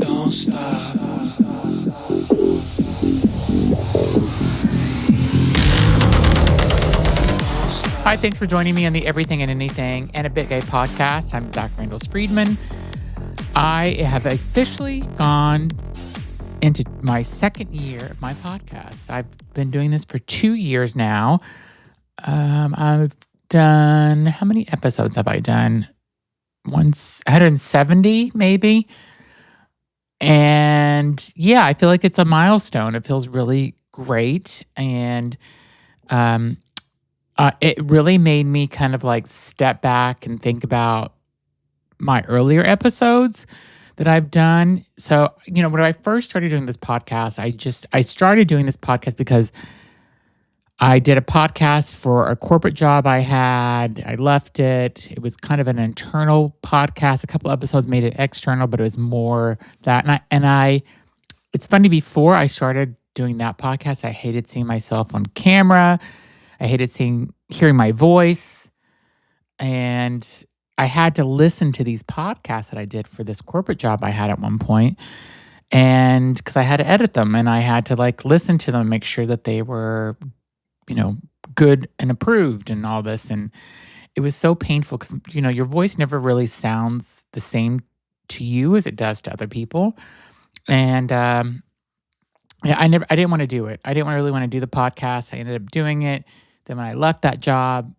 Don't stop. Hi, thanks for joining me on the Everything and Anything and a Bit Gay podcast. I'm Zach Randles-Friedman. I have officially gone into my second year of my podcast. I've been doing this for 2 years now. I've done, how many episodes have I done? 170 maybe. And yeah, I feel like it's a milestone. It feels really great. And it really made me kind of like step back and think about my earlier episodes that I've done. So, when I first started doing this podcast, I started doing this podcast because I did a podcast for a corporate job I had. I left it. It was kind of an internal podcast. A couple episodes made it external, but it was more that. It's funny, before I started doing that podcast, I hated seeing myself on camera. I hated hearing my voice. And I had to listen to these podcasts that I did for this corporate job I had at one point. And because I had to edit them and I had to listen to them and make sure that they were, good and approved and all this. And it was so painful because, your voice never really sounds the same to you as it does to other people. And I didn't want to do it. I didn't really want to do the podcast. I ended up doing it. Then when I left that job,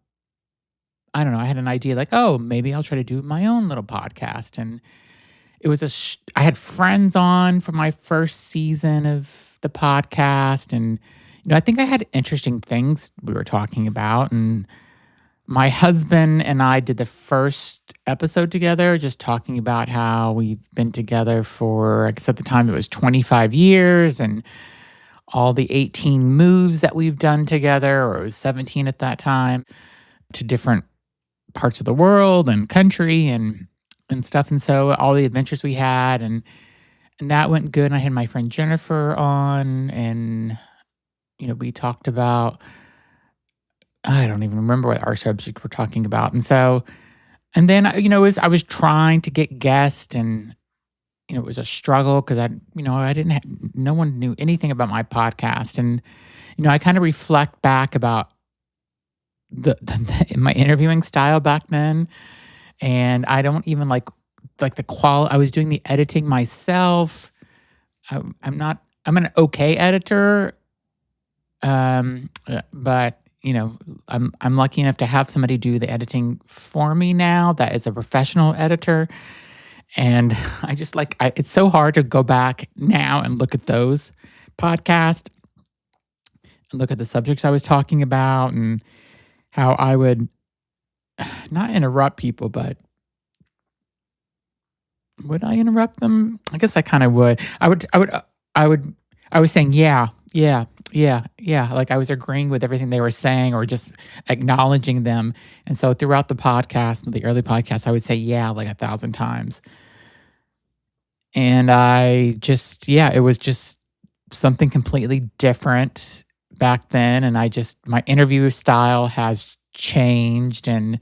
I don't know, I had an idea maybe I'll try to do my own little podcast. And it was I had friends on for my first season of the podcast. And, I think I had interesting things we were talking about. And my husband and I did the first episode together, just talking about how we've been together for, I guess at the time it was 25 years and all the 18 moves that we've done together, or it was 17 at that time, to different parts of the world and country and stuff. And so all the adventures we had, and that went good. And I had my friend Jennifer on, and, we talked about, I don't even remember what our subject we're talking about. And then, I was trying to get guests, and, it was a struggle because no one knew anything about my podcast. And, I kind of reflect back about my interviewing style back then. And I don't even like the quality. I was doing the editing myself. I'm an okay editor. But I'm lucky enough to have somebody do the editing for me now that is a professional editor. And I just it's so hard to go back now and look at those podcasts and look at the subjects I was talking about and how I would not interrupt people, but would I interrupt them? I guess I kind of would. I was saying, yeah. Like I was agreeing with everything they were saying or just acknowledging them. And so throughout the podcast, the early podcast, I would say, yeah, like 1,000 times. And it was just something completely different back then. And my interview style has changed, and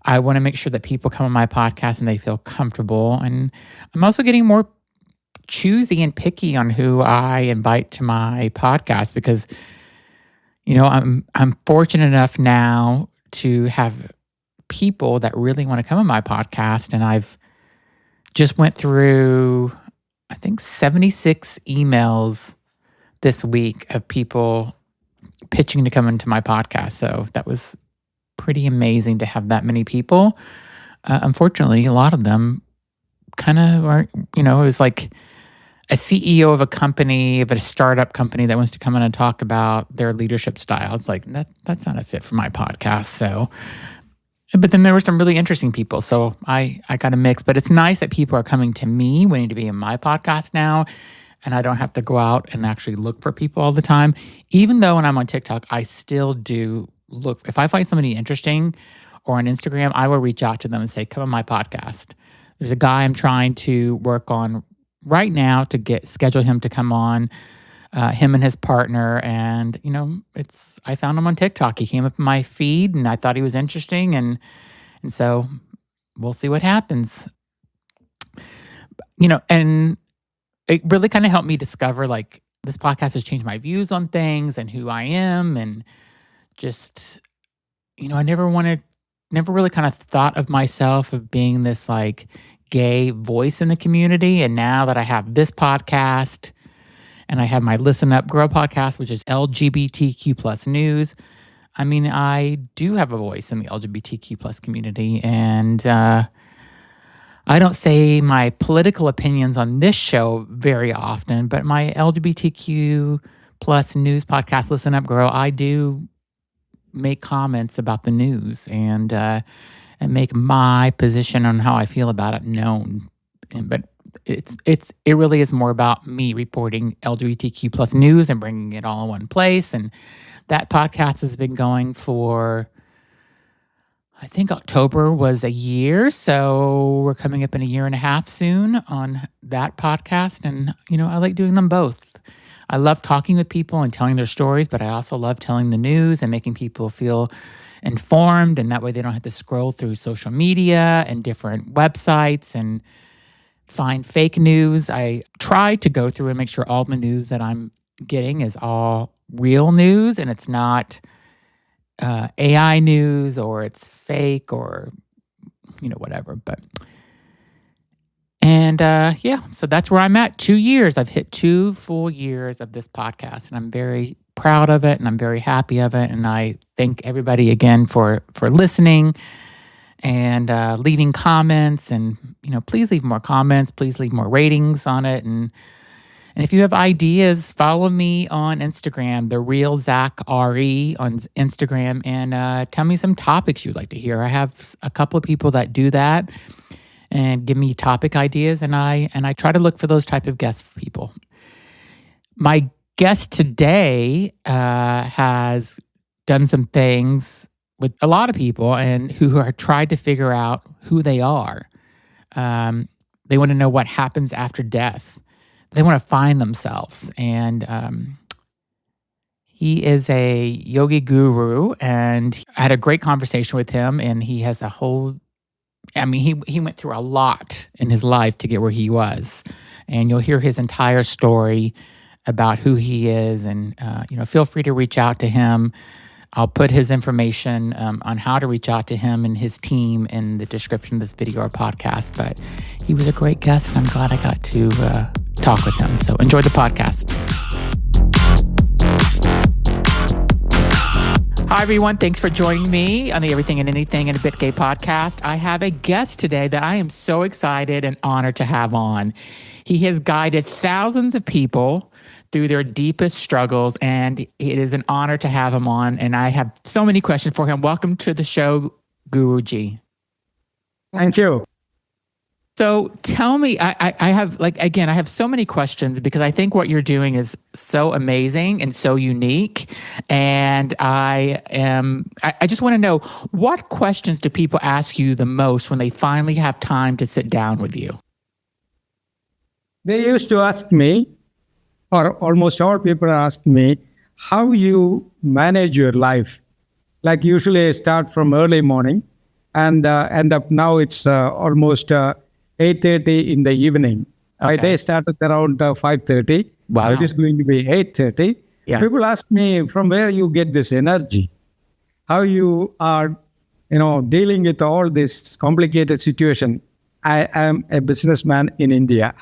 I want to make sure that people come on my podcast and they feel comfortable. And I'm also getting more choosy and picky on who I invite to my podcast because, I'm fortunate enough now to have people that really want to come on my podcast. And I've just went through, I think, 76 emails this week of people pitching to come into my podcast. So that was pretty amazing to have that many people. Unfortunately, a lot of them kind of aren't, it was like a CEO of a company, of a startup company that wants to come in and talk about their leadership style. It's like, that's not a fit for my podcast. So, but then there were some really interesting people. So I got a mix, but it's nice that people are coming to me wanting to be in my podcast now. And I don't have to go out and actually look for people all the time. Even though when I'm on TikTok, I still do look. If I find somebody interesting or on Instagram, I will reach out to them and say, come on my podcast. There's a guy I'm trying to work on right now to schedule him to come on, him and his partner. And, I found him on TikTok. He came up in my feed and I thought he was interesting. And so we'll see what happens. And it really kind of helped me discover like this podcast has changed my views on things and who I am. And just, I never really kind of thought of myself of being this like gay voice in the community. And now that I have this podcast and I have my Listen Up Girl podcast, which is LGBTQ plus news, I mean, I do have a voice in the LGBTQ plus community. And I don't say my political opinions on this show very often, but my LGBTQ plus news podcast, Listen Up Girl, I do make comments about the news and make my position on how I feel about it known. But it really is more about me reporting LGBTQ plus news and bringing it all in one place. And that podcast has been going for, I think October was a year. So we're coming up in a year and a half soon on that podcast. And, I like doing them both. I love talking with people and telling their stories, but I also love telling the news and making people feel informed. And that way they don't have to scroll through social media and different websites and find fake news. I try to go through and make sure all the news that I'm getting is all real news and it's not AI news or it's fake or, whatever. So that's where I'm at. 2 years. I've hit 2 full years of this podcast and I'm very proud of it and I'm very happy of it. And I thank everybody again for listening and leaving comments and, please leave more comments. Please leave more ratings on it. And if you have ideas, follow me on Instagram, The Real Zach RE on Instagram, and tell me some topics you'd like to hear. I have a couple of people that do that and give me topic ideas, and I try to look for those type of guest people. My guest today has done some things with a lot of people and who are tried to figure out who they are. They want to know what happens after death. They want to find themselves. And he is a yogi guru, and I had a great conversation with him, and he has a whole, he went through a lot in his life to get where he was. And you'll hear his entire story about who he is. And, feel free to reach out to him. I'll put his information on how to reach out to him and his team in the description of this video or podcast. But he was a great guest, and I'm glad I got to talk with him. So enjoy the podcast. Hi, everyone. Thanks for joining me on the Everything and Anything in a Bit Gay podcast. I have a guest today that I am so excited and honored to have on. He has guided thousands of people through their deepest struggles, and it is an honor to have him on. And I have so many questions for him. Welcome to the show, Guruji. Thank you. So tell me, I have so many questions because I think what you're doing is so amazing and so unique. And I just want to know, what questions do people ask you the most when they finally have time to sit down with you? They used to ask me, or almost all people ask me, how you manage your life. Like usually I start from early morning and end up now it's almost 8:30 in the evening. Okay. My day started around 5:30. Wow. It is going to be 8:30. Yeah. People ask me from where you get this energy, how you are, dealing with all this complicated situation. I am a businessman in India.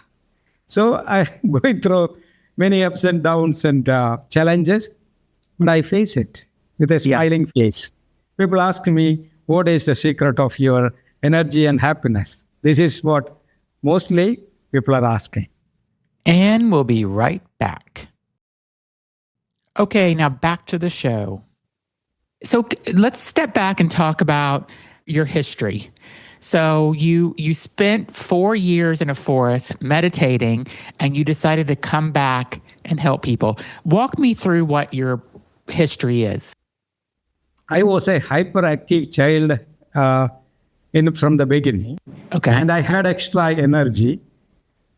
So I'm going through many ups and downs and challenges, but I face it with a smiling face. People ask me, what is the secret of your energy and happiness? This is what mostly people are asking. And we'll be right back. Okay, now back to the show. So let's step back and talk about your history. So you spent 4 years in a forest meditating, and you decided to come back and help people. Walk me through what your history is. I was a hyperactive child from the beginning. Okay. And I had extra energy.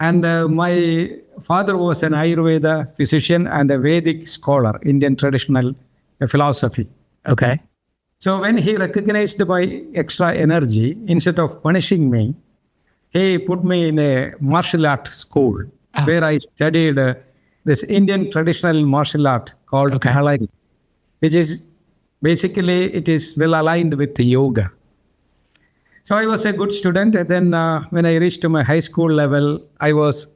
And my father was an Ayurveda physician and a Vedic scholar, Indian traditional philosophy. Okay. So when he recognized my extra energy, instead of punishing me, he put me in a martial arts school. where I studied this Indian traditional martial art called Kalari, which is basically, it is well aligned with yoga. So I was a good student. And then when I reached to my high school level, I was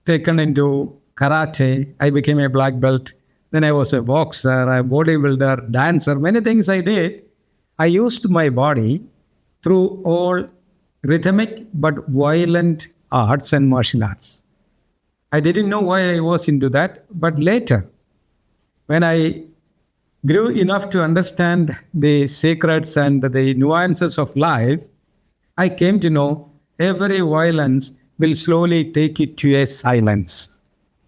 taken into karate. I became a black belt. Then I was a boxer, a bodybuilder, dancer, many things I did. I used my body through all rhythmic but violent arts and martial arts. I didn't know why I was into that, but later, when I grew enough to understand the secrets and the nuances of life, I came to know every violence will slowly take it to a silence.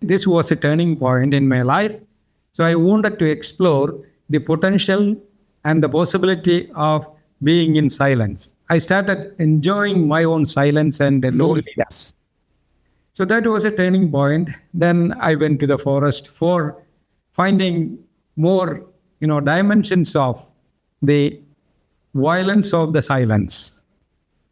This was a turning point in my life. So I wanted to explore the potential and the possibility of being in silence. I started enjoying my own silence and loneliness. So that was a turning point. Then I went to the forest for finding more, dimensions of the violence of the silence.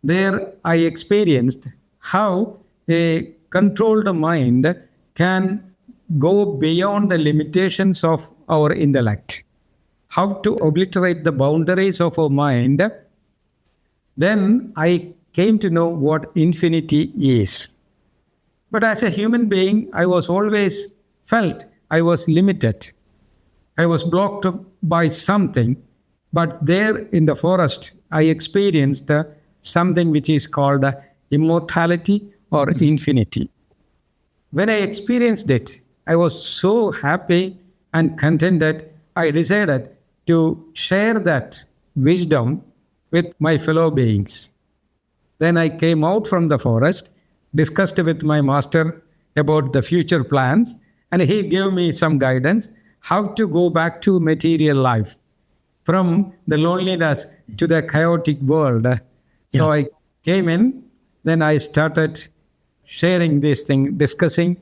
There I experienced how a controlled mind can go beyond the limitations of our intellect, how to obliterate the boundaries of our mind. Then I came to know what infinity is. But as a human being, I was always felt I was limited. I was blocked by something. But there in the forest, I experienced something which is called immortality or infinity. When I experienced it, I was so happy and contented. I decided to share that wisdom with my fellow beings. Then I came out from the forest, discussed with my master about the future plans, and he gave me some guidance how to go back to material life from the loneliness to the chaotic world. So I came in, then I started sharing this thing, discussing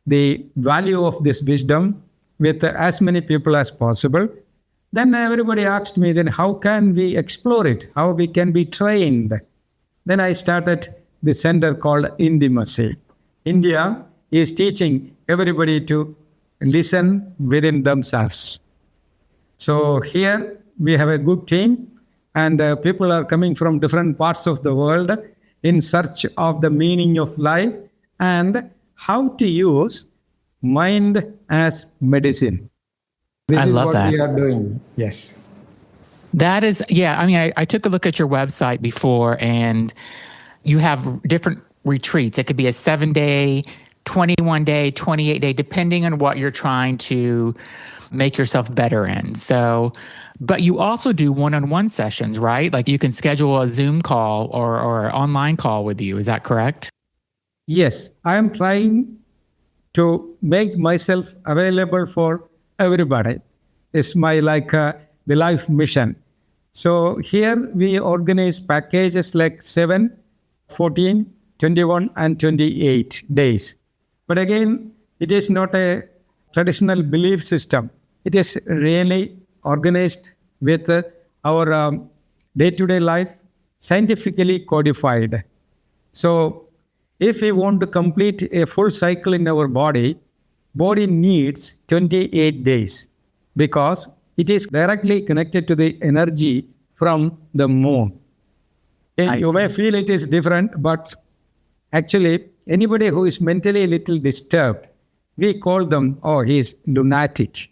the value of this wisdom with as many people as possible. Then everybody asked me, then how can we explore it? How we can be trained? Then I started the center called Intimacy. India is teaching everybody to listen within themselves. So here we have a good team, and people are coming from different parts of the world in search of the meaning of life and how to use mind as medicine. This I is love what that. we are doing. Yes. That is, yeah. I mean, I took a look at your website before, and you have different retreats. It could be a 7-day, 21-day, 28-day, depending on what you're trying to make yourself better in. So, but you also do one-on-one sessions, right? Like you can schedule a Zoom call or online call with you. Is that correct? Yes, I am trying to make myself available for everybody. It's my the life mission. So here we organize packages like 7, 14, 21 and 28 days. But again, it is not a traditional belief system. It is really organized with our day-to-day life, scientifically codified. So if we want to complete a full cycle in our body needs 28 days because it is directly connected to the energy from the moon. You may feel it is different, but actually anybody who is mentally a little disturbed, we call them, he's lunatic.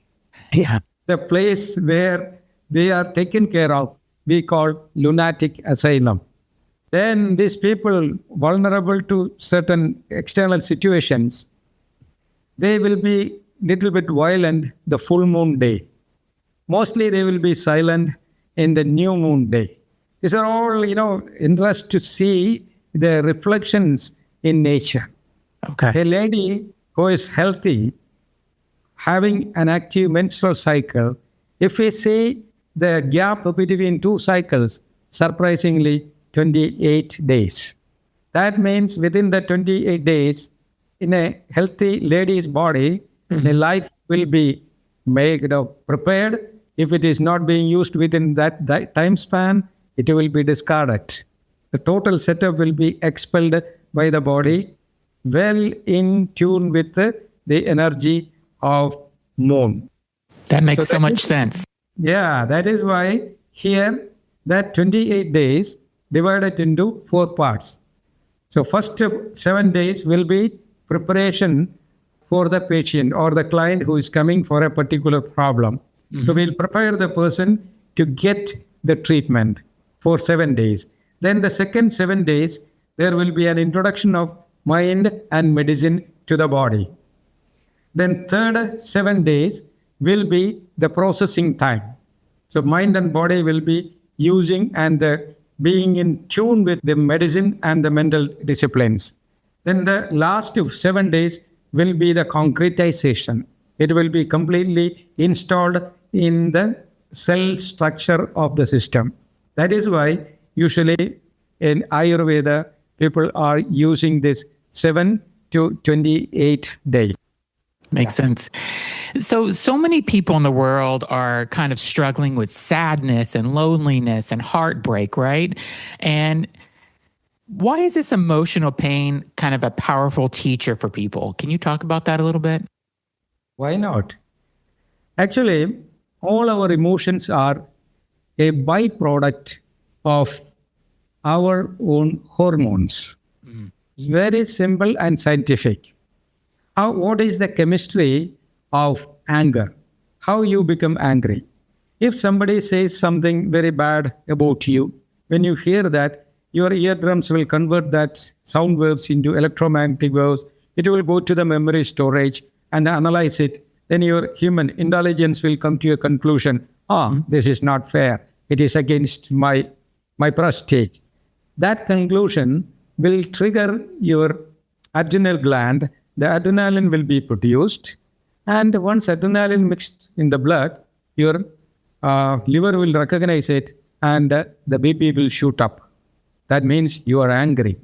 Yeah. The place where they are taken care of, we call lunatic asylum. Then these people vulnerable to certain external situations, they will be little bit violent the full moon day. Mostly they will be silent in the new moon day. These are all, interest to see the reflections in nature. Okay. A lady who is healthy, having an active menstrual cycle, if we say the gap between two cycles, surprisingly, 28 days. That means within the 28 days, in a healthy lady's body, the life will be prepared. If it is not being used within that time span, it will be discarded. The total setup will be expelled by the body. well in tune with the energy of moon. That makes So so that much is- sense. Yeah, that is why here that 28 days divided into 4 parts. So first 7 days will be preparation for the patient or the client who is coming for a particular problem. So we'll prepare the person to get the treatment for 7 days. Then the second 7 days, there will be an introduction of mind and medicine to the body. Then third 7 days will be the processing time. So mind and body will be using and being in tune with the medicine and the mental disciplines. Then the last 7 days will be the concretization. It will be completely installed in the cell structure of the system. That is why usually in Ayurveda, people are using this 7 to 28 days. Makes sense. So many people in the world are kind of struggling with sadness and loneliness and heartbreak, right? And why is this emotional pain kind of a powerful teacher for people? Can you talk about that a little bit? Why not? Actually, all our emotions are a byproduct of our own hormones. It's very simple and scientific. What is the chemistry of anger? How you become angry? If somebody says something very bad about you, when you hear that, your eardrums will convert that sound waves into electromagnetic waves. It will go to the memory storage and analyze it. Then your human intelligence will come to a conclusion. This is not fair. It is against my prestige. That conclusion will trigger your adrenal gland. The adrenaline will be produced. And once adrenaline mixed in the blood, your liver will recognize it and the BP will shoot up. That means you are angry.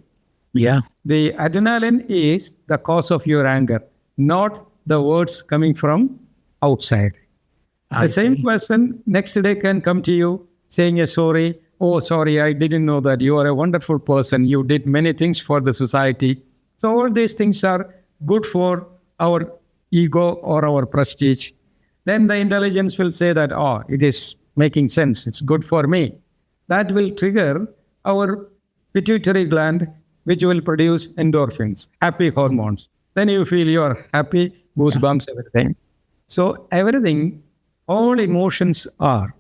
Yeah. The adrenaline is the cause of your anger, not the words coming from outside. I The same see. person next day can come to you saying a sorry. Oh, sorry, I didn't know that. You are a wonderful person. You did many things for the society. So all these things are good for our ego or our prestige. Then the intelligence will say that, it is making sense. It's good for me. That will trigger our pituitary gland, which will produce endorphins, happy hormones. Then you feel you are happy, goosebumps, everything. So everything, all emotions are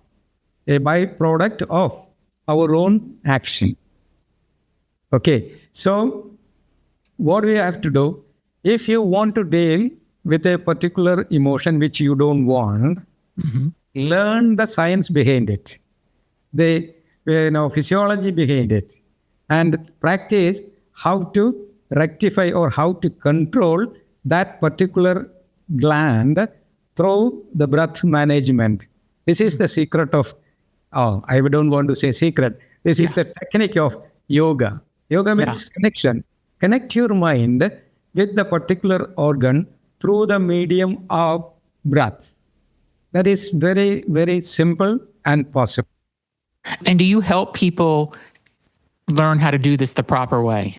a byproduct of our own action. Okay, so what we have to do, if you want to deal with a particular emotion which you don't want, learn the science behind it, the physiology behind it, and practice how to rectify or how to control that particular gland through the breath management. This is the secret of, I don't want to say secret. This is the technique of yoga. Yoga means connection. Connect your mind with the particular organ through the medium of breath. That is very, very simple and possible. And do you help people learn how to do this the proper way?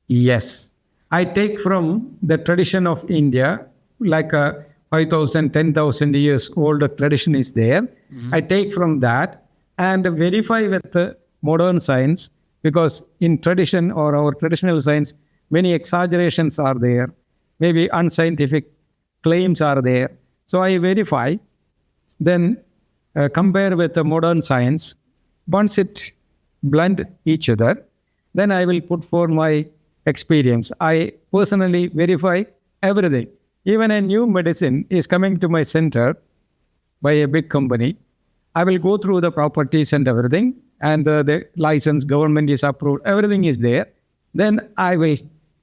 Yes. I take from the tradition of India, like a 5,000, 10,000 years old tradition is there. I take from that and verify with the modern science, because in tradition or our traditional science, many exaggerations are there. Maybe unscientific claims are there. So I verify, then compare with the modern science. Once it blend each other, then I will put for my experience. I personally verify everything. Even a new medicine is coming to my center by a big company. I will go through the properties and everything, and the license, government is approved, everything is there. Then I will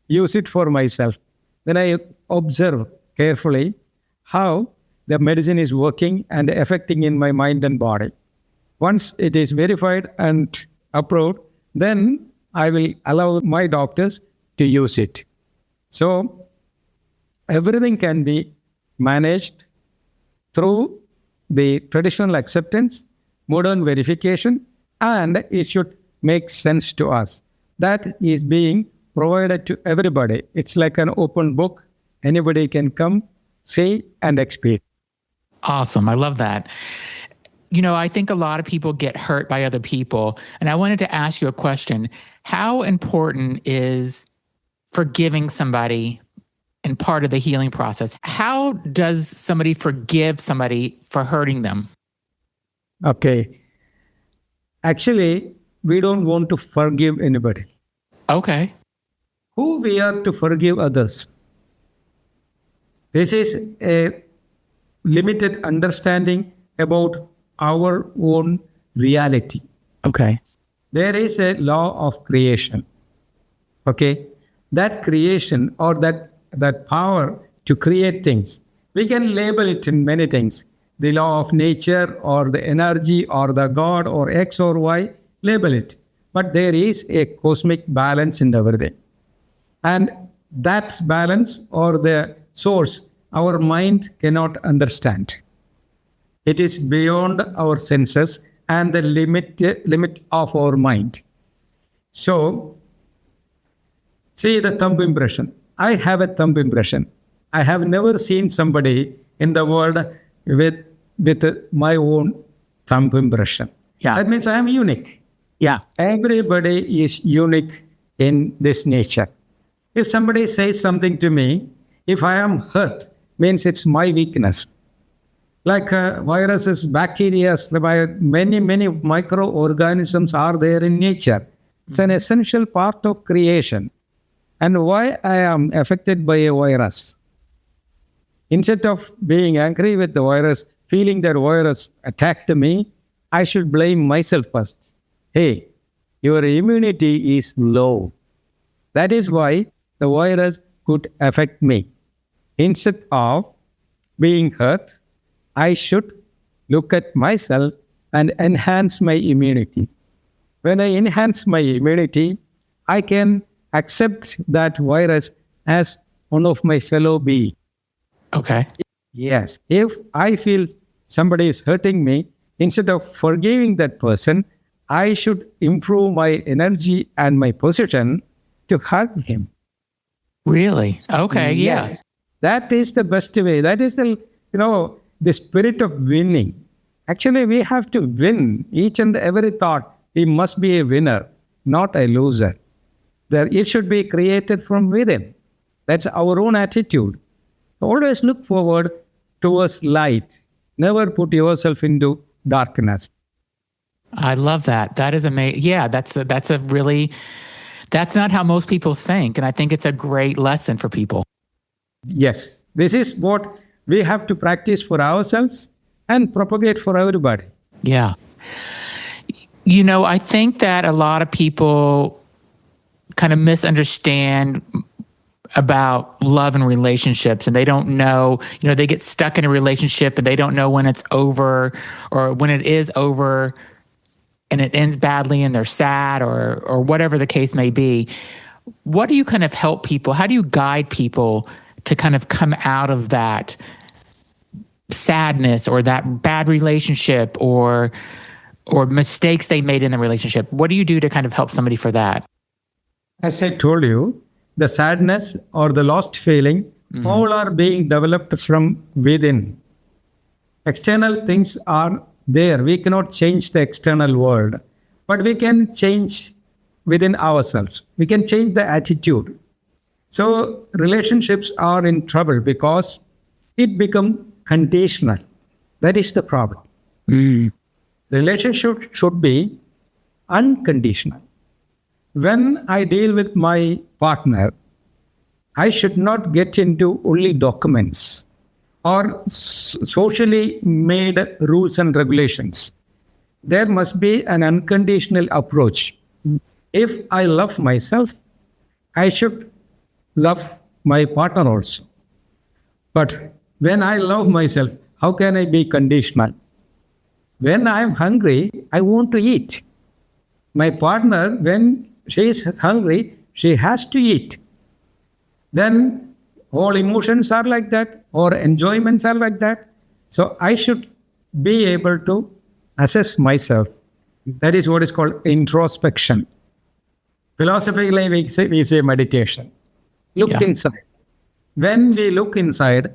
use it for myself. Then I observe carefully how the medicine is working and affecting in my mind and body. Once it is verified and approved, then I will allow my doctors to use it. So everything can be managed through the traditional acceptance, modern verification, and it should make sense to us. That is being provided to everybody. It's like an open book. Anybody can come, see, and experience. Awesome. I love that. I think a lot of people get hurt by other people. And I wanted to ask you a question. How important is forgiving somebody and part of the healing process? How does somebody forgive somebody for hurting them? Okay. Actually, we don't want to forgive anybody. Okay. Who we are to forgive others? This is a limited understanding about our own reality. Okay. There is a law of creation. Okay. That creation or that power to create things, we can label it in many things. The law of nature or the energy or the God or X or Y, label it. But there is a cosmic balance in everything. And that balance or the source, our mind cannot understand. It is beyond our senses and the limit of our mind. So, see the thumb impression. I have a thumb impression. I have never seen somebody in the world with my own thumb impression. Yeah. That means I am unique. Yeah. Everybody is unique in this nature. If somebody says something to me, if I am hurt, means it's my weakness. Like viruses, bacteria, many microorganisms are there in nature. It's an essential part of creation. And why I am affected by a virus? Instead of being angry with the virus, feeling that virus attacked me, I should blame myself first. Hey, your immunity is low. That is why the virus could affect me. Instead of being hurt, I should look at myself and enhance my immunity. When I enhance my immunity, I can accept that virus as one of my fellow beings. Okay. Yes. If I feel somebody is hurting me, instead of forgiving that person, I should improve my energy and my position to hug him. Really? Okay. Yeah. Yes. That is the best way. That is the spirit of winning. Actually, we have to win each and every thought. We must be a winner, not a loser. It should be created from within. That's our own attitude. Always look forward towards light. Never put yourself into darkness. I love that. That is amazing. Yeah, that's not how most people think. And I think it's a great lesson for people. Yes, this is what we have to practice for ourselves and propagate for everybody. Yeah. I think that a lot of people kind of misunderstand about love and relationships, and they don't know, they get stuck in a relationship and they don't know when it's over or when it is over and it ends badly and they're sad or whatever the case may be. What do you kind of help people? How do you guide people to kind of come out of that sadness or that bad relationship or mistakes they made in the relationship? What do you do to kind of help somebody for that? As I told you, the sadness or the lost feeling, all are being developed from within. External things are there. We cannot change the external world, but we can change within ourselves. We can change the attitude. So relationships are in trouble because it become conditional. That is the problem. Relationship should be unconditional. When I deal with my partner, I should not get into only documents or socially made rules and regulations. There must be an unconditional approach. If I love myself, I should love my partner also. But when I love myself, how can I be conditional? When I am hungry, I want to eat. My partner, when she is hungry, she has to eat. Then all emotions are like that, or enjoyments are like that. So I should be able to assess myself. That is what is called introspection. Philosophically, we say meditation. Look Yeah. inside. When we look inside,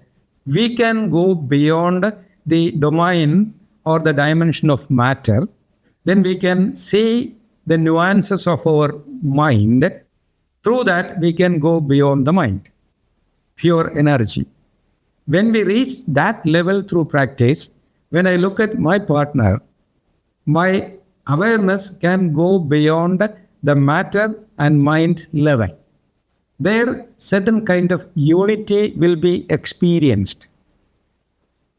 we can go beyond the domain or the dimension of matter. Then we can see the nuances of our mind. Through that, we can go beyond the mind, pure energy. When we reach that level through practice, when I look at my partner, my awareness can go beyond the matter and mind level. There, certain kind of unity will be experienced.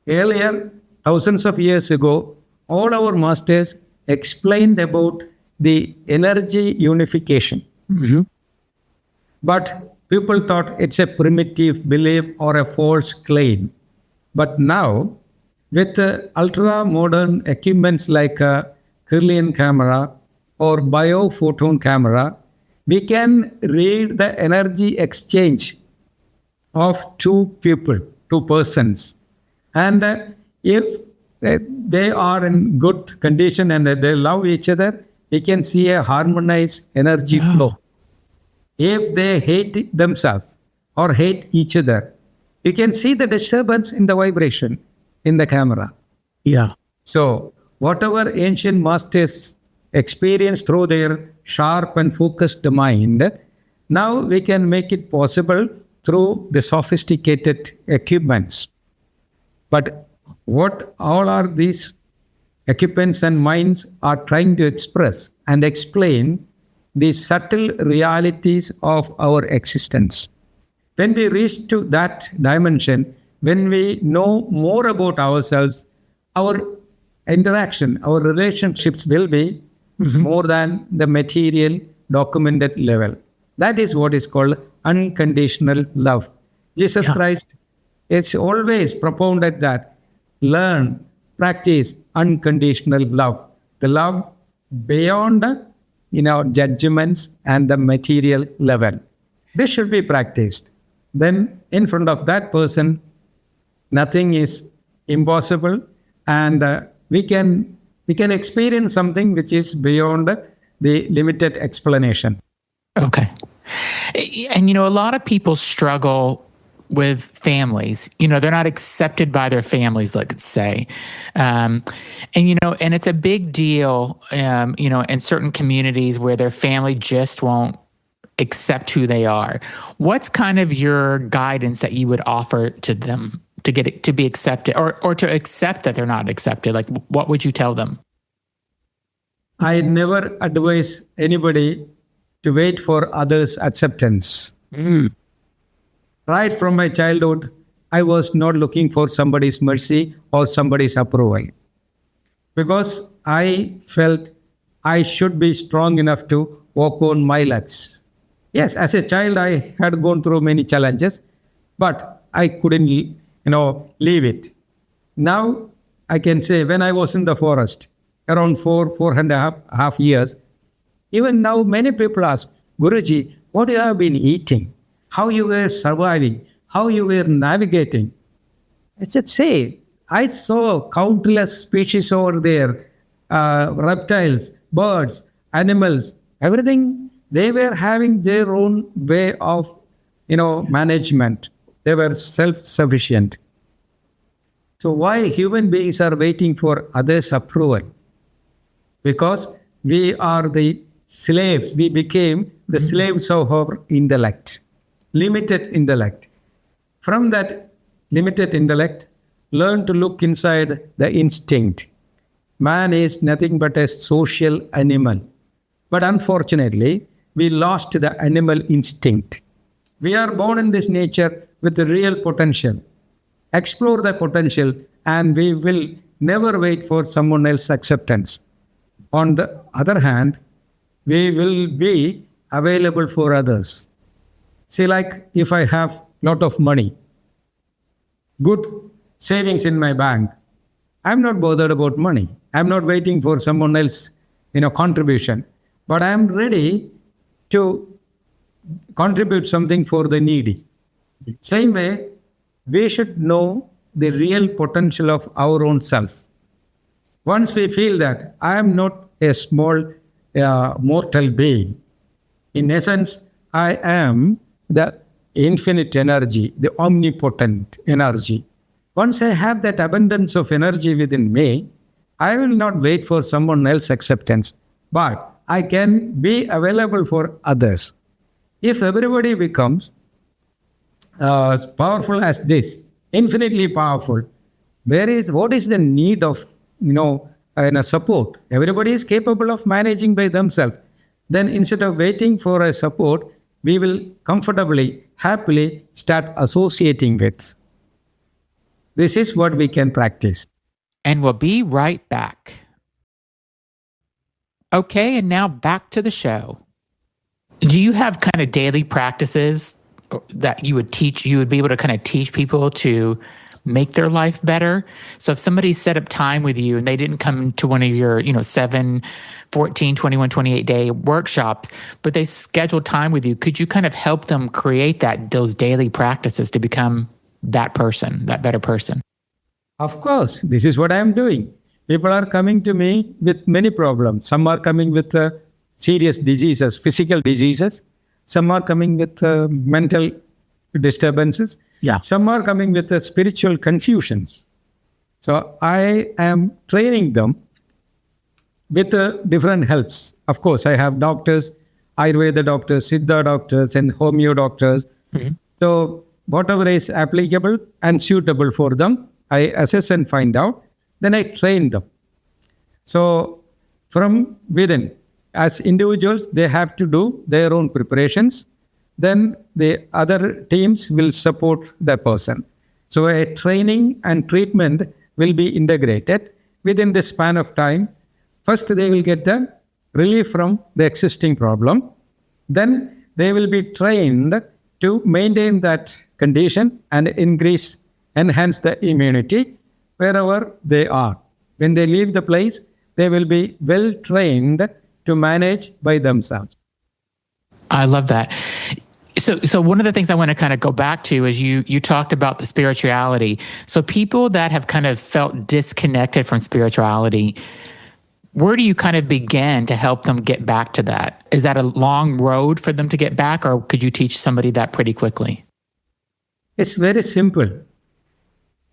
Earlier, thousands of years ago, all our masters explained about the energy unification. But people thought it's a primitive belief or a false claim. But now, with ultra modern equipments like a Kirlian camera or biophoton camera, we can read the energy exchange of two people, two persons. And if they are in good condition and they love each other, we can see a harmonized energy flow. If they hate themselves or hate each other, you can see the disturbance in the vibration in the camera. Yeah. So, whatever ancient masters experienced through their sharp and focused mind, now we can make it possible through the sophisticated equipments. But what all are these equipments and minds are trying to express and explain the subtle realities of our existence. When we reach to that dimension, when we know more about ourselves, our interaction, our relationships will be more than the material documented level. That is what is called unconditional love. Jesus Christ, it's always propounded that learn, practice unconditional love. The love beyond judgments and the material level. This should be practiced. Then in front of that person, nothing is impossible, and we can experience something which is beyond the limited explanation. Okay. And, a lot of people struggle with families. They're not accepted by their families, let's say. And it's a big deal, in certain communities where their family just won't accept who they are. What's kind of your guidance that you would offer to them to get it to be accepted or to accept that they're not accepted? Like, what would you tell them? I never advise anybody to wait for others' acceptance. Right from my childhood, I was not looking for somebody's mercy or somebody's approval, because I felt I should be strong enough to walk on my legs. Yes, as a child, I had gone through many challenges, but I couldn't, leave it. Now, I can say when I was in the forest, around 4.5 years, even now many people ask, Guruji, what you have been eating? How you were surviving? How you were navigating? I said, say, I saw countless species over there, reptiles, birds, animals, everything. They were having their own way of, management. They were self-sufficient. So why human beings are waiting for others' approval? Because we are the slaves. We became the slaves of our intellect, limited intellect. From that limited intellect, learn to look inside the instinct. Man is nothing but a social animal. But unfortunately, we lost the animal instinct. We are born in this nature with the real potential. Explore the potential, and we will never wait for someone else's acceptance. On the other hand, we will be available for others. See, like if I have lot of money, good savings in my bank, I'm not bothered about money. I'm not waiting for someone else, contribution. But I'm ready to contribute something for the needy. Same way, we should know the real potential of our own self. Once we feel that I am not a small mortal being, In essence, I am the infinite energy, the omnipotent energy. Once I have that abundance of energy within me, I will not wait for someone else's acceptance, but I can be available for others. If everybody becomes powerful as this, infinitely powerful, what is the need of support? Everybody is capable of managing by themselves. Then instead of waiting for a support, we will comfortably, happily start associating with. This is what we can practice. And we'll be right back. Okay, and now back to the show. Do you have kind of daily practices that you would be able to kind of teach people to make their life better? So if somebody set up time with you and they didn't come to one of your, 7, 14, 21, 28 day workshops, but they scheduled time with you, could you kind of help them create those daily practices to become that person, that better person? Of course, this is what I am doing. People are coming to me with many problems. Some are coming with serious diseases, physical diseases. Some are coming with mental disturbances. Yeah. Some are coming with spiritual confusions. So I am training them with different helps. Of course, I have doctors, Ayurveda doctors, Siddha doctors, and Homeo doctors. Mm-hmm. So whatever is applicable and suitable for them, I assess and find out. Then I train them. So from within, as individuals, they have to do their own preparations. Then the other teams will support the person. So a training and treatment will be integrated within the span of time. First, they will get the relief from the existing problem. Then they will be trained to maintain that condition and enhance the immunity wherever they are. When they leave the place, they will be well trained to manage by themselves. I love that. So one of the things I want to kind of go back to is you talked about the spirituality. So people that have kind of felt disconnected from spirituality, where do you kind of begin to help them get back to that? Is that a long road for them to get back, or could you teach somebody that pretty quickly? It's very simple.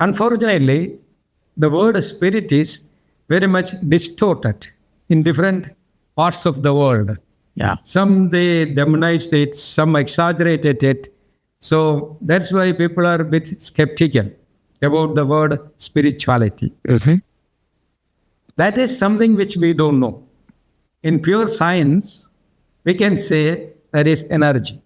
Unfortunately, the word spirit is very much distorted in different parts of the world. Yeah. Some they demonized it, some exaggerated it. So that's why people are a bit skeptical about the word spirituality. Mm-hmm. That is something which we don't know. In pure science, we can say that is energy.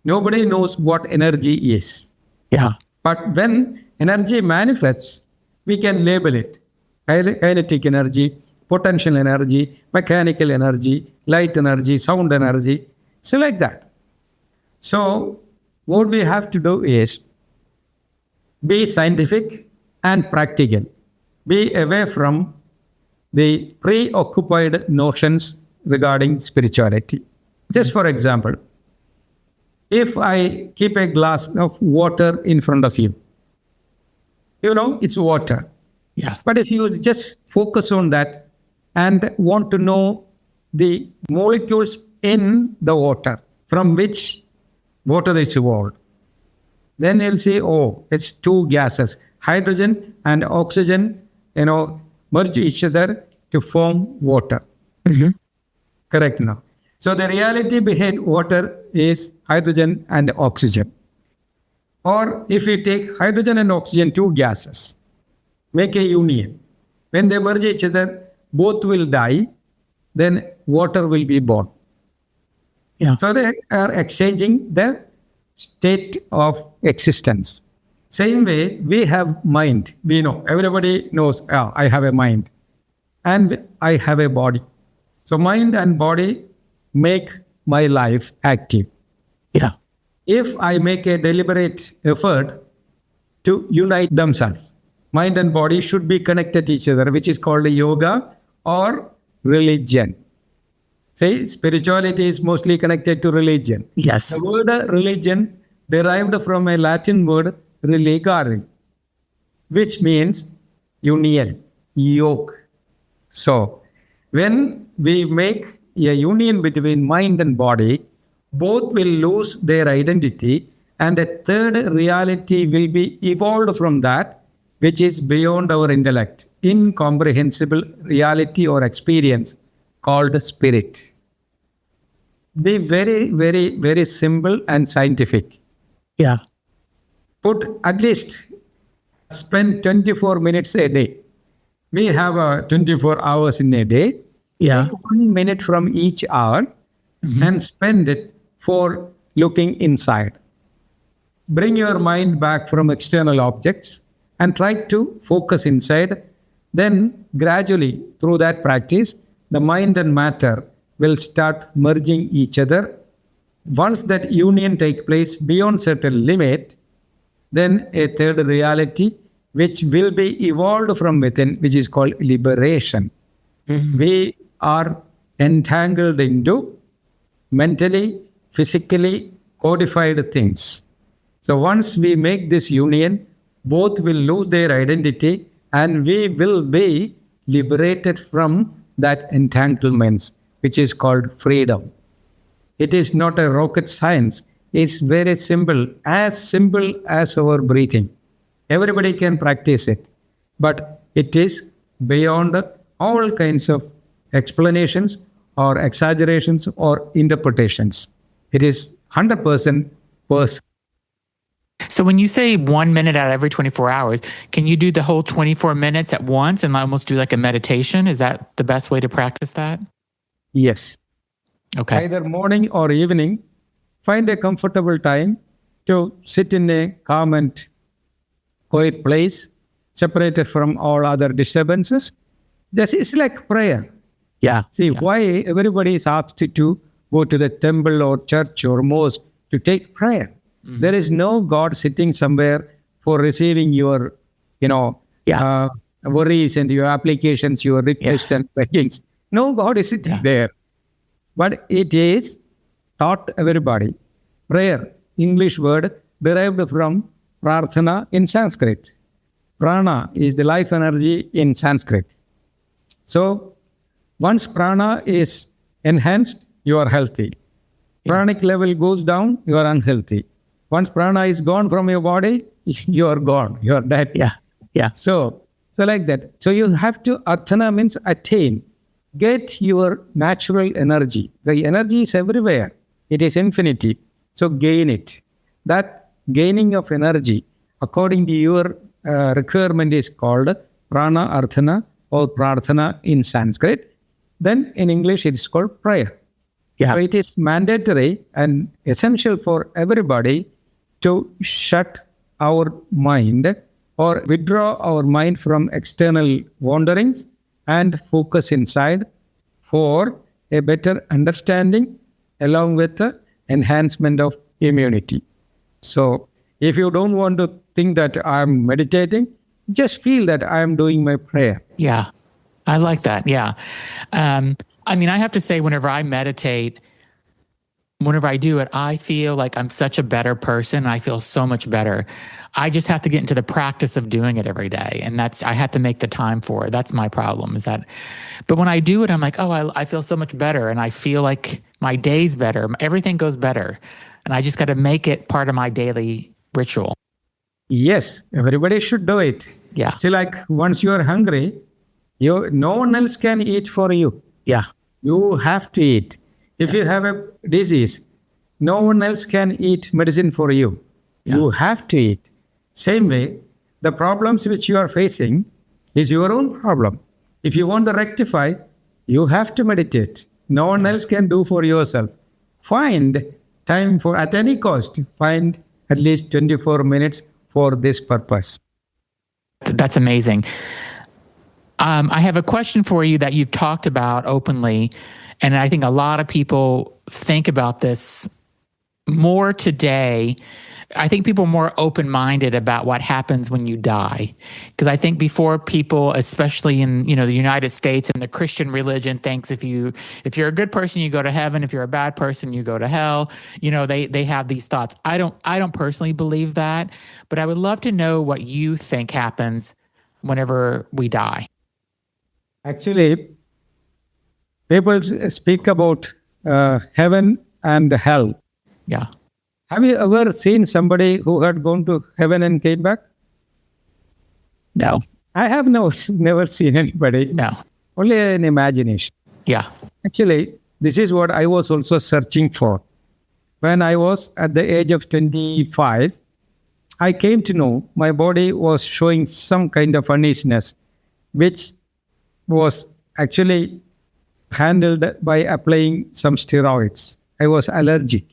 Nobody knows what energy is. Yeah. But when energy manifests, we can label it. Kinetic energy, potential energy, mechanical energy, light energy, sound energy, so like that. So what we have to do is be scientific and practical. Be away from the preoccupied notions regarding spirituality. Just for example, if I keep a glass of water in front of you, it's water. Yeah. But if you just focus on that and want to know the molecules in the water from which water is evolved, then you'll say, oh, it's two gases, hydrogen and oxygen, merge each other to form water. Mm-hmm. Correct now. So the reality behind water is hydrogen and oxygen. Or if you take hydrogen and oxygen, two gases, make a union. When they merge each other, both will die, then water will be born. Yeah. So they are exchanging the state of existence. Same way, we have mind. We know, everybody knows, I have a mind and I have a body. So mind and body make my life active. Yeah. If I make a deliberate effort to unite themselves, mind and body should be connected to each other, which is called yoga or religion. See, spirituality is mostly connected to religion. Yes. The word religion derived from a Latin word religare, which means union, yoke. So, when we make a union between mind and body, both will lose their identity, and a third reality will be evolved from that, which is beyond our intellect, incomprehensible reality or experience called spirit. Be very, very, very simple and scientific. Yeah. Put at least spend 24 minutes a day. We have 24 hours in a day. Yeah. Take 1 minute from each hour and spend it for looking inside. Bring your mind back from external objects and try to focus inside. Then, gradually, through that practice, the mind and matter will start merging each other. Once that union takes place beyond certain limit, then a third reality, which will be evolved from within, which is called liberation. We are entangled into mentally, physically codified things. So once we make this union, both will lose their identity and we will be liberated from that entanglements, which is called freedom. It is not a rocket science. It's very simple as our breathing. Everybody can practice it, but it is beyond all kinds of explanations or exaggerations or interpretations. It is 100% personal. So when you say 1 minute out of every 24 hours, can you do the whole 24 minutes at once and almost do like a meditation? Is that the best way to practice that? Yes. Okay. Either morning or evening, find a comfortable time to sit in a calm and quiet place, separated from all other disturbances. It's like prayer. Yeah. See, why everybody is asked to go to the temple or church or mosque to take prayer. There is no God sitting somewhere for receiving your, worries and your applications, your requests and beggings. No God is sitting there. But it is taught everybody. Prayer, English word derived from prarthana in Sanskrit. Prana is the life energy in Sanskrit. So once prana is enhanced, you are healthy. Pranic level goes down, you are unhealthy. Once prana is gone from your body, you are gone. You are dead. Yeah. So like that. So you have to, arthana means attain. Get your natural energy. The energy is everywhere. It is infinity. So gain it. That gaining of energy, according to your requirement, is called prana arthana or prarthana in Sanskrit. Then in English, it is called prayer. Yeah. So it is mandatory and essential for everybody to shut our mind or withdraw our mind from external wanderings and focus inside for a better understanding along with the enhancement of immunity. So if you don't want to think that I'm meditating, just feel that I'm doing my prayer. Yeah. I like that. Yeah. I have to say, whenever I meditate, whenever I do it, I feel like I'm such a better person. I feel so much better. I just have to get into the practice of doing it every day. And I have to make the time for it. That's my problem but when I do it, I'm like, oh, I feel so much better. And I feel like my day's better. Everything goes better. And I just got to make it part of my daily ritual. Yes, everybody should do it. Yeah. See, like once you are hungry, no one else can eat for you. Yeah. You have to eat. If you have a disease, no one else can eat medicine for you. Yeah. You have to eat. Same way, the problems which you are facing is your own problem. If you want to rectify, you have to meditate. No one else can do for yourself. Find time at any cost, find at least 24 minutes for this purpose. That's amazing. I have a question for you that you've talked about openly, and I think a lot of people think about this more today. I think people are more open-minded about what happens when you die. Because I think before, people, especially in the United States and the Christian religion, thinks if you're a good person, you go to heaven. If you're a bad person, you go to hell. They have these thoughts. I don't personally believe that, but I would love to know what you think happens whenever we die. Actually, People speak about heaven and hell. Yeah. Have you ever seen somebody who had gone to heaven and came back? No. I have never seen anybody, No. only an imagination. Yeah. Actually, this is what I was also searching for. When I was at the age of 25, I came to know my body was showing some kind of uneasiness, which was actually handled by applying some steroids. I was allergic.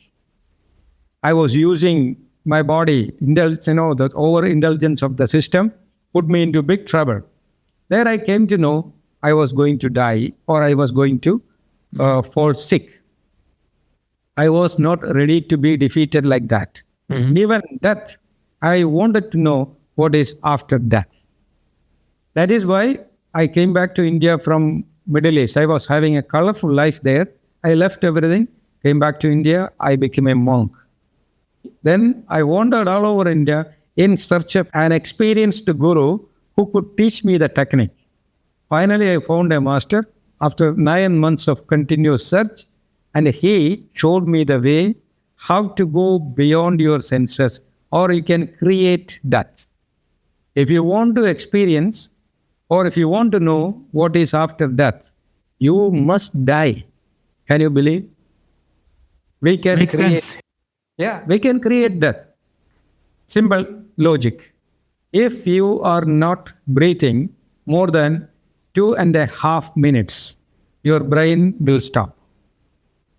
I was using my body, the overindulgence of the system put me into big trouble. There I came to know I was going to die or I was going to fall sick. I was not ready to be defeated like that. Mhm. Even death, I wanted to know what is after death. That is why I came back to India from Middle East. I was having a colorful life there. I left everything, came back to India. I became a monk. Then I wandered all over India in search of an experienced guru who could teach me the technique. Finally, I found a master after 9 months of continuous search, and he showed me the way how to go beyond your senses, or you can create that. If you want to experience, or if you want to know what is after death, you must die. Can you believe? We can Makes create. sense. Yeah, we can create death. Simple logic. If you are not breathing more than 2.5 minutes, your brain will stop.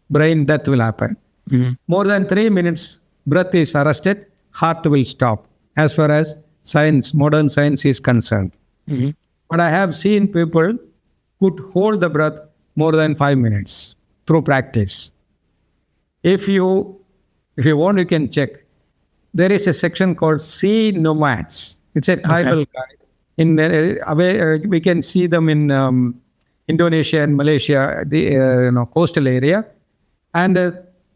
Brain death will happen. Mhm. More than 3 minutes, breath is arrested, heart will stop, as far as science, modern science is concerned. Mhm. But I have seen people could hold the breath more than 5 minutes through practice. If you want, you can check. There is a section called Sea Nomads. It's a tribal guide. We can see them in Indonesia and Malaysia, the coastal area, and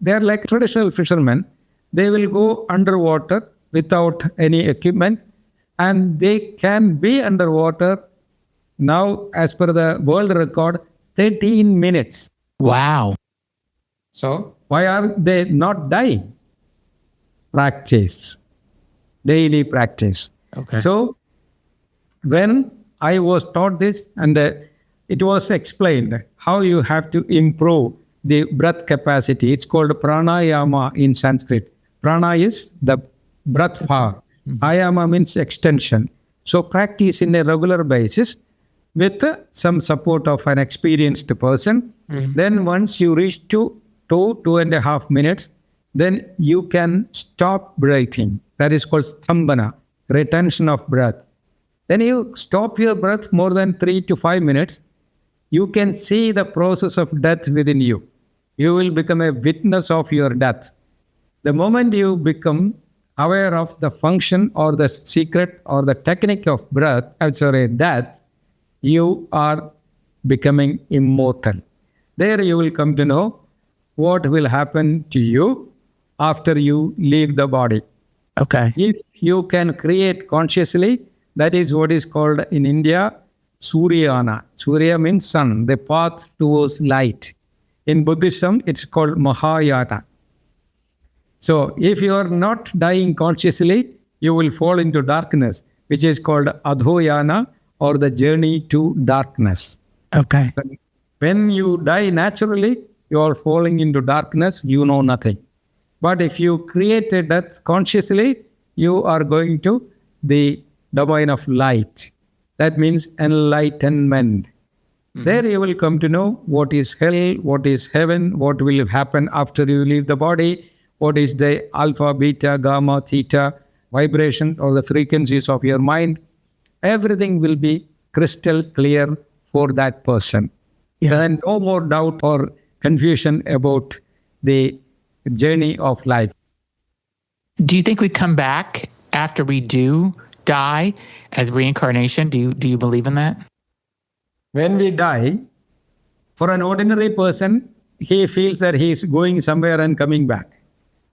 they are like traditional fishermen. They will go underwater without any equipment, and they can be underwater now, as per the world record, 13 minutes. Wow. So why are they not dying? Practice, daily practice. Okay. So when I was taught this, and it was explained how you have to improve the breath capacity. It's called pranayama in Sanskrit. Prana is the breath power. Ayama means extension. So practice in a regular basis with some support of an experienced person. Then once you reach to 2.5 minutes, then you can stop breathing. That is called stambhana, retention of breath. Then you stop your breath more than 3 to 5 minutes. You can see the process of death within you. You will become a witness of your death. The moment you become aware of the function or the secret or the technique of death, you are becoming immortal. There you will come to know what will happen to you after you leave the body. Okay. If you can create consciously, that is what is called in India Suryana. Surya means sun, the path towards light. In Buddhism, it's called Mahayana. So if you are not dying consciously, you will fall into darkness, which is called Adhoyana, or the journey to darkness. Okay. When you die naturally, you are falling into darkness, you know nothing. But if you create a death consciously, you are going to the domain of light. That means enlightenment. There you will come to know what is hell, what is heaven, what will happen after you leave the body, what is the alpha, beta, gamma, theta vibration or the frequencies of your mind. Everything will be crystal clear for that person. Yeah. Then no more doubt or confusion about the journey of life. Do you think we come back after we do die as reincarnation? Do you believe in that? When we die, for an ordinary person, he feels that he is going somewhere and coming back.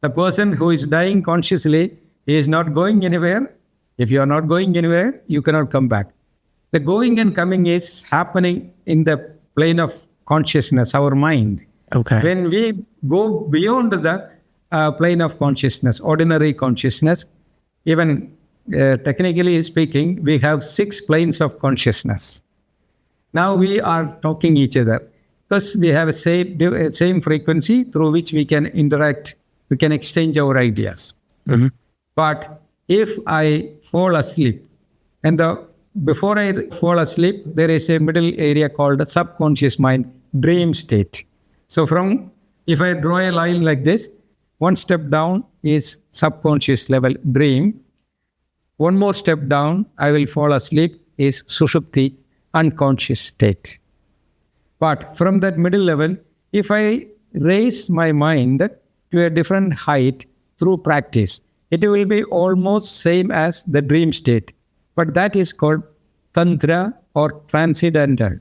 The person who is dying consciously, he is not going anywhere. If you are not going anywhere, you cannot come back. The going and coming is happening in the plane of consciousness, our mind. Okay. When we go beyond the plane of consciousness, ordinary consciousness, even technically speaking, we have 6 planes of consciousness. Now we are talking each other because we have a same frequency through which we can interact, we can exchange our ideas. Mhm. But if I fall asleep, and before I fall asleep, there is a middle area called the subconscious mind, dream state. So if I draw a line like this, one step down is subconscious level, dream. One more step down, I will fall asleep, is sushupti, unconscious state. But from that middle level, if I raise my mind to a different height through practice, it will be almost same as the dream state. But that is called tantra or transcendental,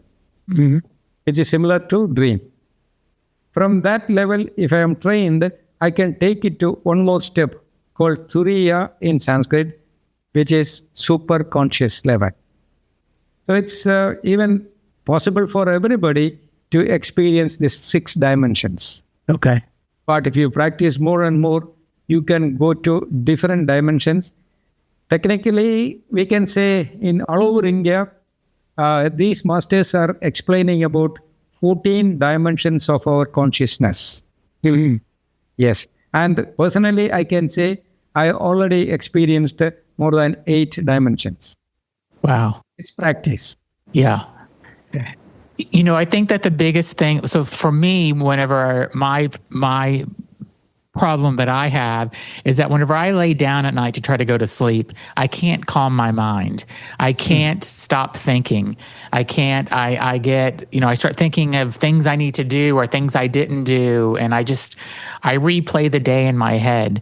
which is similar to dream. From that level, if I am trained, I can take it to one more step called turiya in Sanskrit, which is super conscious level. So it's even possible for everybody to experience these 6 dimensions. Okay. But if you practice more and more, you can go to different dimensions. Technically, we can say in all over India, these masters are explaining about 14 dimensions of our consciousness. Yes. And personally, I can say I already experienced more than 8 dimensions. Wow. It's practice. Yeah. I think that the biggest thing, so for me, whenever my problem that I have is that whenever I lay down at night to try to go to sleep, I can't calm my mind. I can't stop thinking. I start thinking of things I need to do or things I didn't do. And I replay the day in my head.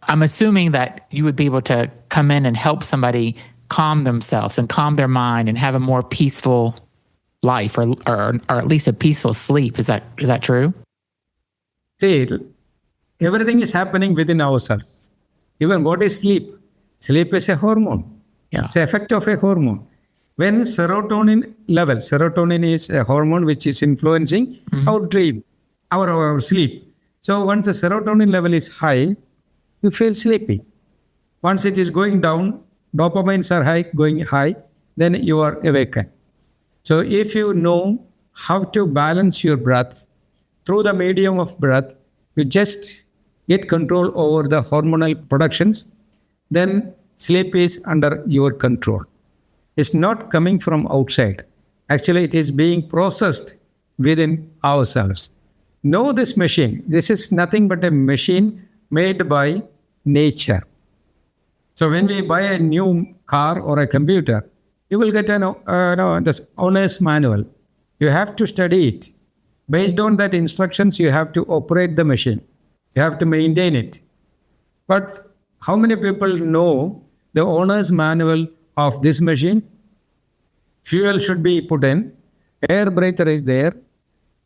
I'm assuming that you would be able to come in and help somebody calm themselves and calm their mind and have a more peaceful life or at least a peaceful sleep. Is that true? See, everything is happening within ourselves. Even what is sleep? Sleep is a hormone. Yeah. It's the effect of a hormone. When serotonin is a hormone which is influencing our dream, our sleep. So once the serotonin level is high, you feel sleepy. Once it is going down, dopamines are going high, then you are awakened. So if you know how to balance your breath through the medium of breath, you just get control over the hormonal productions, then sleep is under your control. It's not coming from outside. Actually, it is being processed within ourselves. Know this machine. This is nothing but a machine made by nature. So when we buy a new car or a computer, you will get this owner's manual. You have to study it. Based on that instructions, you have to operate the machine. You have to maintain it. But how many people know the owner's manual of this machine? Fuel should be put in. Air breather is there.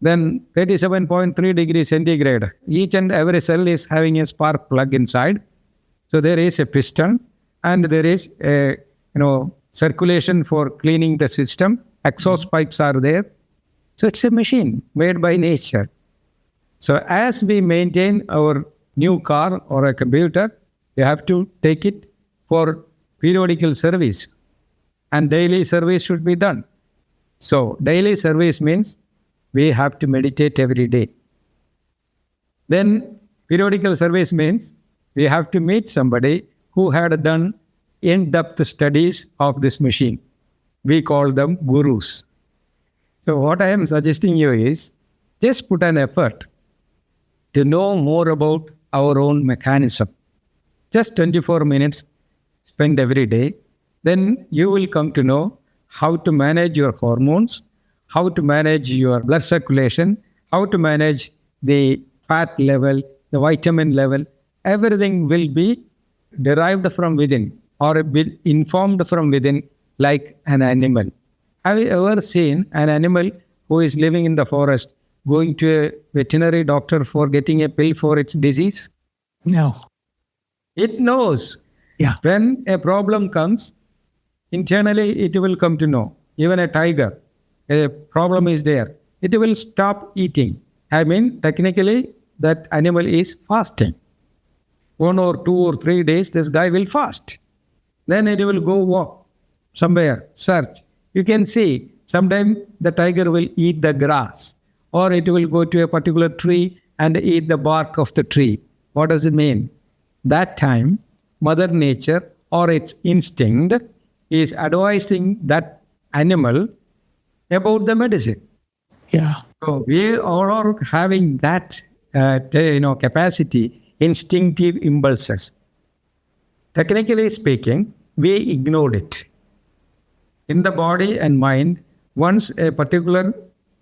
Then 37.3 degrees centigrade. Each and every cell is having a spark plug inside. So there is a piston and there is a circulation for cleaning the system. Exhaust pipes are there. So it's a machine made by nature. So as we maintain our new car or a computer, you have to take it for periodical service. And daily service should be done. So daily service means we have to meditate every day. Then periodical service means we have to meet somebody who had done in-depth studies of this machine. We call them gurus. So what I am suggesting you is just put an effort to know more about our own mechanism. Just 24 minutes spend every day. Then you will come to know how to manage your hormones, how to manage your blood circulation, how to manage the fat level, the vitamin level. Everything will be derived from within or be informed from within like an animal. Have you ever seen an animal who is living in the forest going to a veterinary doctor for getting a pill for its disease? No. It knows. Yeah. When a problem comes, internally it will come to know. Even a tiger, a problem is there. it will stop eating. I mean, technically, that animal is fasting. 1 or 2 or 3 days, this guy will fast. Then it will go walk somewhere, search. You can see, sometimes the tiger will eat the grass, or it will go to a particular tree and eat the bark of the tree. What does it mean? That time, Mother Nature or its instinct is advising that animal about the medicine. Yeah. So we all are having that capacity, instinctive impulses. Technically speaking, we ignored it. In the body and mind, once a particular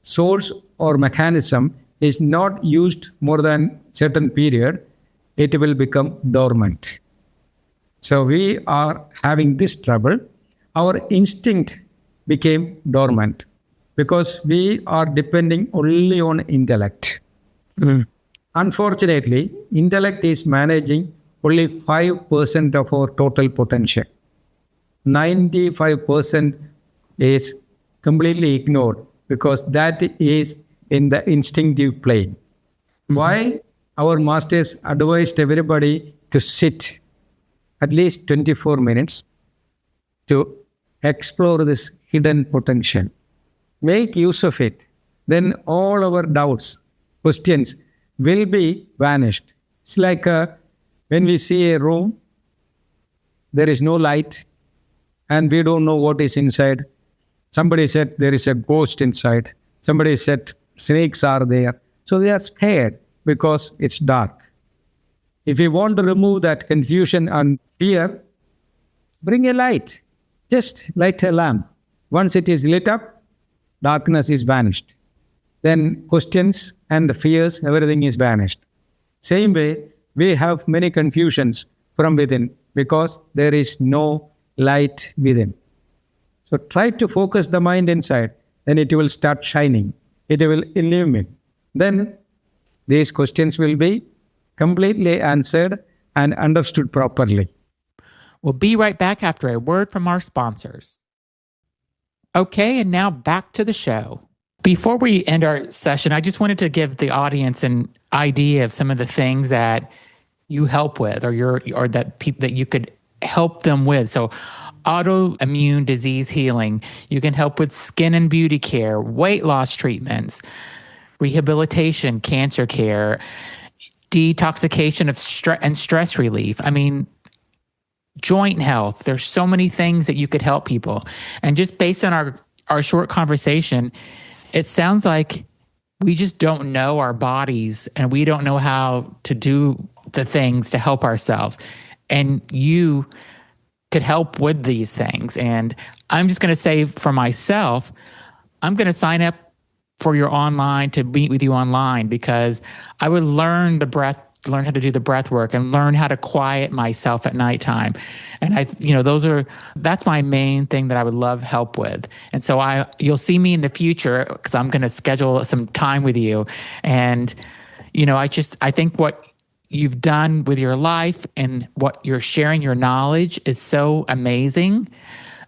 source or mechanism is not used more than certain period, it will become dormant. So we are having this trouble. Our instinct became dormant because we are depending only on intellect. Unfortunately, intellect is managing only 5% of our total potential. 95% is completely ignored because that is in the instinctive plane. Why? Our masters advised everybody to sit at least 24 minutes to explore this hidden potential. Make use of it. Then all our doubts, questions will be vanished. It's like when we see a room, there is no light, and we don't know what is inside. Somebody said there is a ghost inside. Somebody said snakes are there. So we are scared because it's dark. If you want to remove that confusion and fear, bring a light. Just light a lamp. Once it is lit up, darkness is vanished. Then questions and the fears, everything is vanished. Same way, we have many confusions from within because there is no light within. So try to focus the mind inside, then it will start shining. It will illumine. Then these questions will be completely answered and understood properly. We'll be right back after a word from our sponsors. Okay, and now back to the show. Before we end our session, I just wanted to give the audience an idea of some of the things that you help with, or that you could help them with. So, autoimmune disease healing. You can help with skin and beauty care, weight loss treatments, rehabilitation, cancer care, detoxification of stress relief. I mean, joint health. There's so many things that you could help people. And just based on our short conversation, it sounds like we just don't know our bodies and we don't know how to do the things to help ourselves. And you could help with these things. And I'm just going to say for myself, I'm going to sign up for your online to meet with you online because I would learn how to do the breath work and learn how to quiet myself at nighttime. And that's my main thing that I would love help with. And so you'll see me in the future because I'm going to schedule some time with you. And, I think what you've done with your life and what you're sharing your knowledge is so amazing.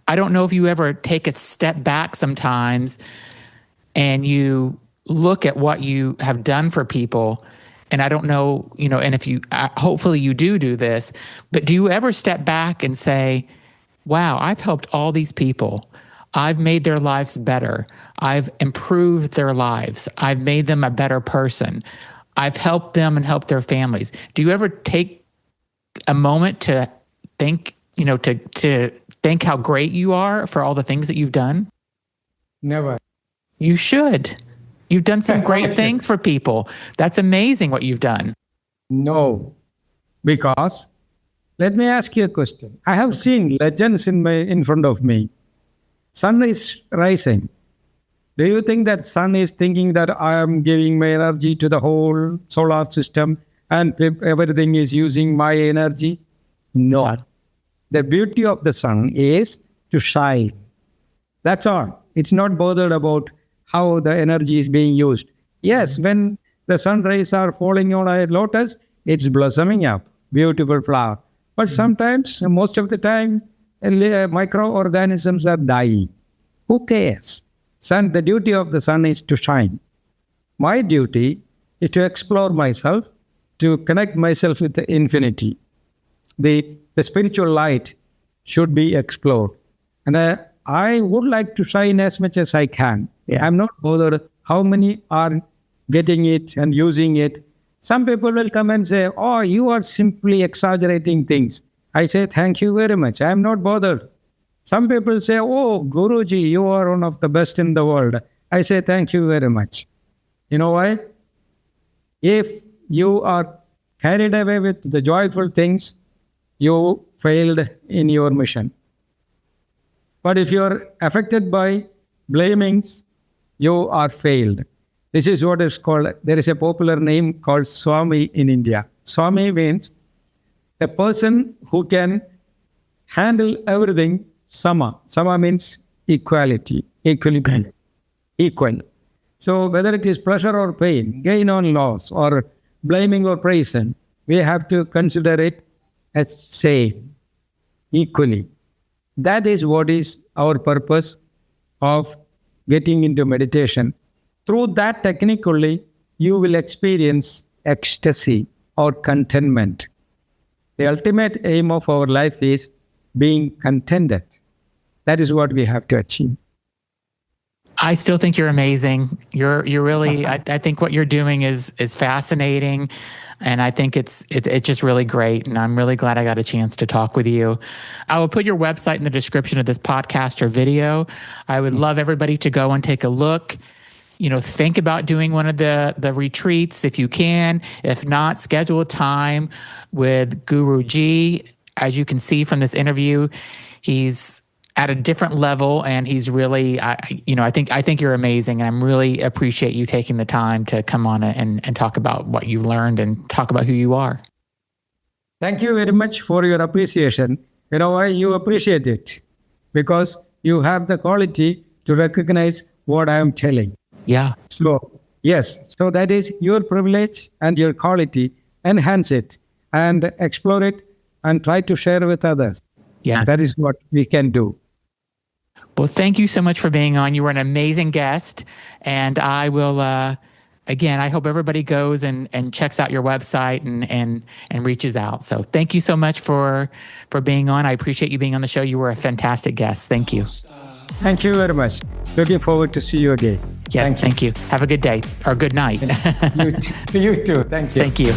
I don't know if you ever take a step back sometimes and you look at what you have done for people. And I don't know, and if you, hopefully you do this, but do you ever step back and say, wow, I've helped all these people. I've made their lives better. I've improved their lives. I've made them a better person. I've helped them and helped their families. Do you ever take a moment to think, to think how great you are for all the things that you've done? Never. You should. You've done some great things for people. That's amazing what you've done. No, because let me ask you a question. I have seen legends in front of me. Sun is rising. Do you think that sun is thinking that I am giving my energy to the whole solar system and everything is using my energy? No. God. The beauty of the sun is to shine. That's all. It's not bothered about how the energy is being used. Yes, when the sun rays are falling on a lotus, it's blossoming up, beautiful flower. But sometimes, most of the time, microorganisms are dying. Who cares? Sun, the duty of the sun is to shine. My duty is to explore myself, to connect myself with the infinity. The spiritual light should be explored. And I would like to shine as much as I can. I'm not bothered how many are getting it and using it. Some people will come and say, oh, you are simply exaggerating things. I say, thank you very much. I'm not bothered. Some people say, oh, Guruji, you are one of the best in the world. I say, thank you very much. You know why? If you are carried away with the joyful things, you failed in your mission. But if you are affected by blamings, you are failed. This is what is called, there is a popular name called Swami in India. Swami means a person who can handle everything, sama. Sama means equality, equilibrium, equal. So whether it is pleasure or pain, gain or loss, or blaming or praising, we have to consider it as same, equally. That is what is our purpose of getting into meditation. Through that technique only, you will experience ecstasy or contentment. The ultimate aim of our life is being contented. That is what we have to achieve. I still think you're amazing. You're really. I think what you're doing is fascinating, and I think it's just really great. And I'm really glad I got a chance to talk with you. I will put your website in the description of this podcast or video. I would love everybody to go and take a look. Think about doing one of the retreats if you can. If not, schedule a time with Guruji. As you can see from this interview, he's at a different level, and he's really, I think you're amazing, and I'm really appreciate you taking the time to come on and talk about what you've learned and talk about who you are. Thank you very much for your appreciation. You know why you appreciate it? Because you have the quality to recognize what I am telling. Yeah. So, yes. So that is your privilege and your quality. Enhance it and explore it and try to share with others. Yeah. That is what we can do. Well, thank you so much for being on. You were an amazing guest. And I will, again, I hope everybody goes and checks out your website and reaches out. So thank you so much for being on. I appreciate you being on the show. You were a fantastic guest. Thank you. Thank you very much. Looking forward to see you again. Yes, thank you. Have a good day or good night. You too. Thank you. Thank you.